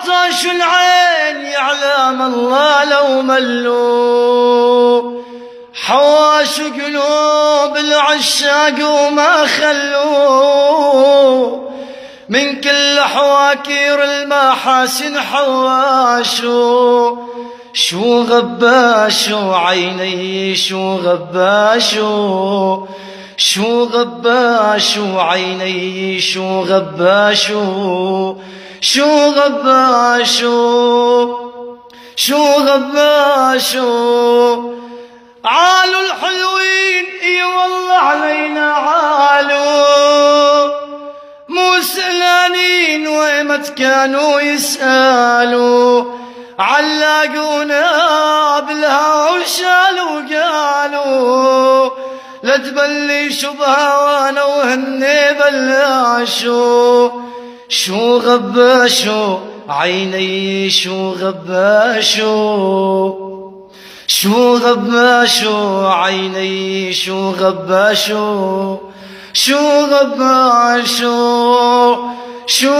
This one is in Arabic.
عطش العين يعلم الله لو ملوا، حواش قلوب العشاق وما خلوا، من كل حواكير المحاسن حواشوا. شو غباشوا عيني شو غباشوا، شو غباشوا عيني شو غباشوا، شو غباشوا، شو غباشوا. عالوا الحلوين اي والله علينا عالوا، مو سلانين ويمت كانوا يسألوا، علاقونا بالها وشالوا قالوا، لا تبلي شبهة وانا وهني بلاشوا. شو غباشوا عيني شو غباشوا، شو غباشوا عيني شو غباشوا، شو غباشوا، شو